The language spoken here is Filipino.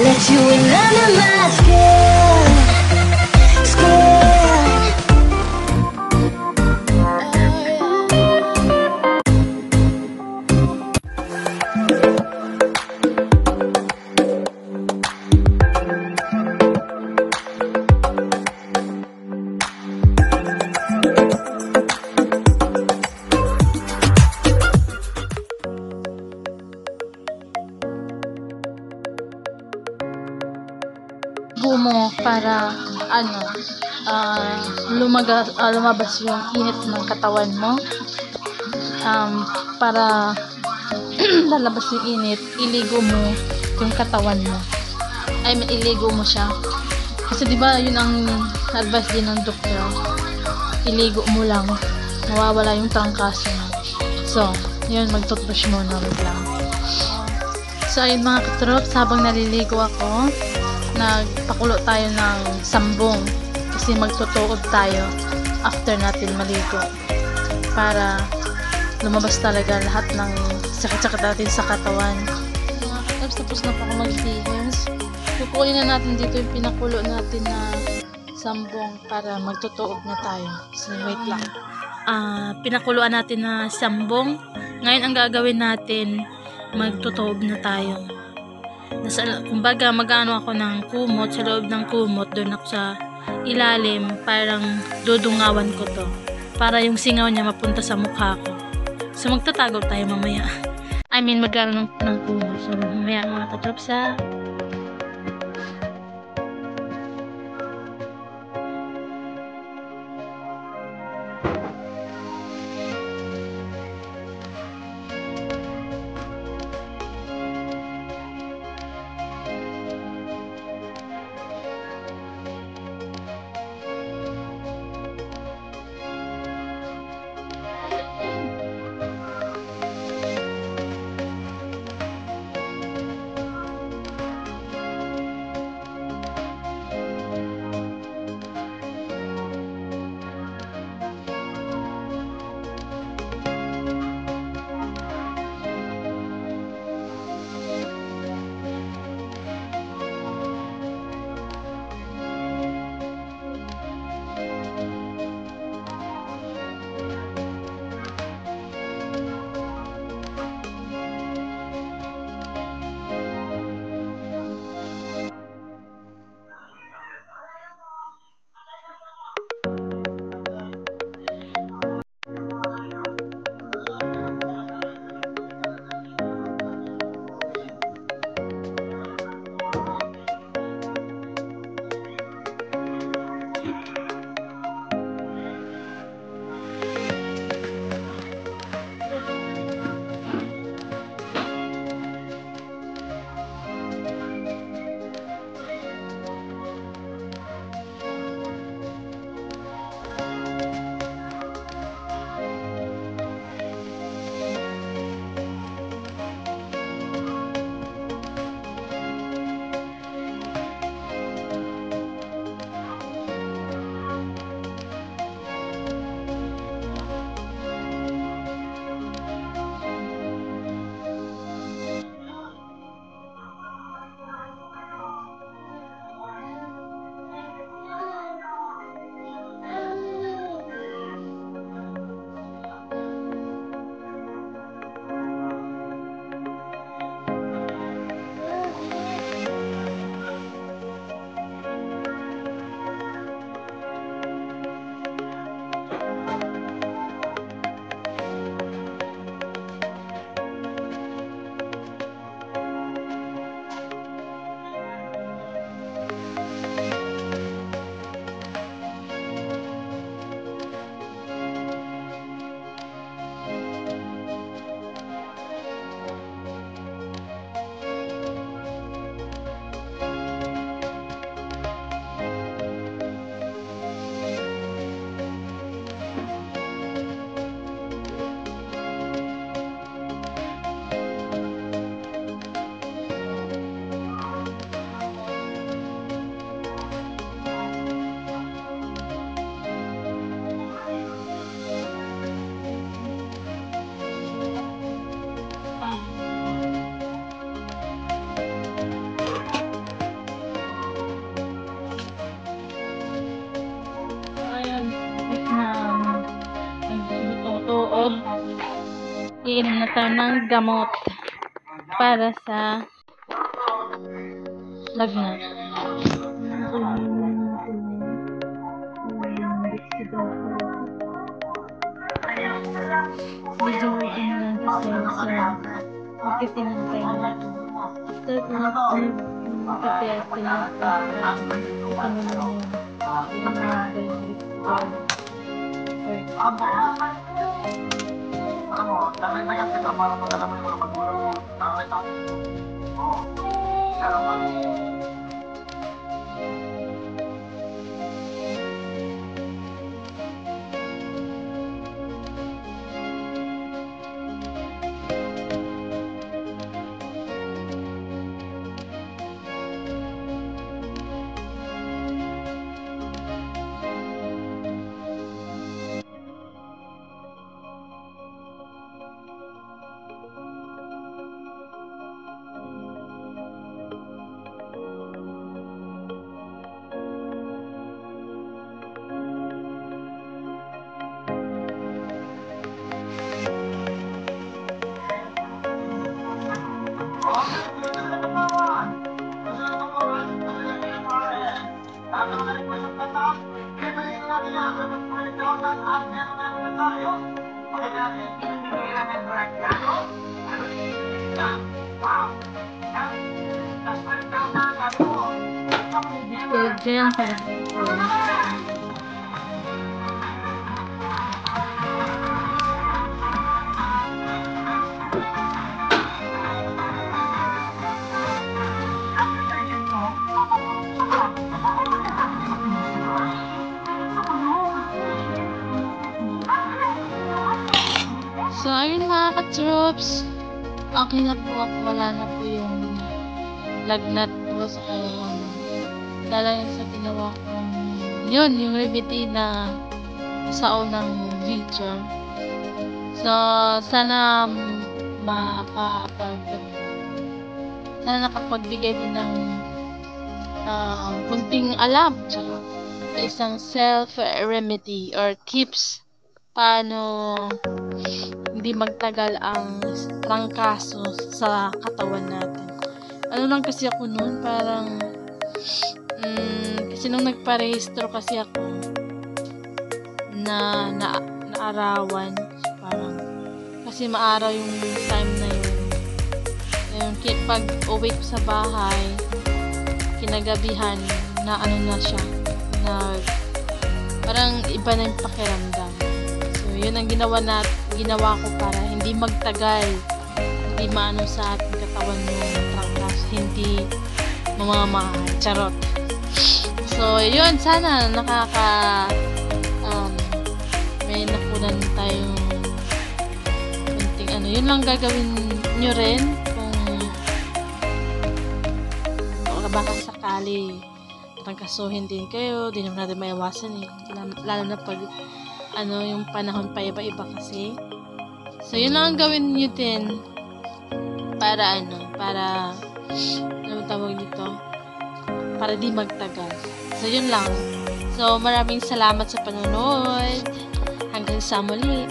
Let you in under my skin, skin. Mo para lumabas yung init ng katawan mo, para lalabas yung init, iligo mo yung katawan mo, iligo mo siya kasi diba yun ang advice din ng doktor, iligo mo lang, mawawala yung trangkaso mo. So yun, mag-toothbrush muna lang. So ayun mga katrops, habang naliligo ako, nagpakulo tayo ng sambong kasi magtutuod tayo after natin maligo para lumabas talaga lahat ng sakit-sakit natin sa katawan. Tapos na pa ako magbihis. Kukunin na natin dito yung pinakulo natin na sambong para magtutuod na tayo. So wait lang. Pinakuluan natin na sambong. Ngayon ang gagawin natin, magtutuod na tayo. Kumbaga mag-ano ako ng kumot, sa loob ng kumot doon ako sa ilalim, parang dudungawan ko to para yung singaw niya mapunta sa mukha ko. So magtatago tayo mamaya. Mag-ano ng kumot. So mamaya mga katrops ha. iinom na tayo ng gamot para sa lagnat. Medyo lang kasi magtitinintay na ito. After nagkatiyat ko na ito, ano na yun, ganyan pala. So, ayun mga ka-troops. Okay na po ako. Wala na po yung lagnat po sa katawan. Dahil sa ginawa kong yun, yung remedy na sa unang video. So, sana nakapagbigay din ng kunting alam sa isang self-remedy or tips paano hindi magtagal ang trangkaso sa katawan natin. Ano lang kasi ako noon, parang kasi nung nagparehistro kasi ako na arawan, parang kasi maaraw yung time na yun. Yung pag uwi ko sa bahay, kinagabihan na ano na siya, na parang iba na yung pakiramdam. So yun ang ginawa ko para hindi magtagal, hindi maano sa ating katawan yung trangkas, hindi mamamahal, charot. So yun, sana may nakunan tayong kunting ano. Yun lang gagawin nyo rin kung baka sakali trangkasuhin din kayo. Di naman natin maiwasan lalo na pag yung panahon pa iba-iba kasi. So yun lang ang gawin nyo din para tawag dito, para di magtagal. So yun lang. So maraming salamat sa panonood. Hanggang sa muli.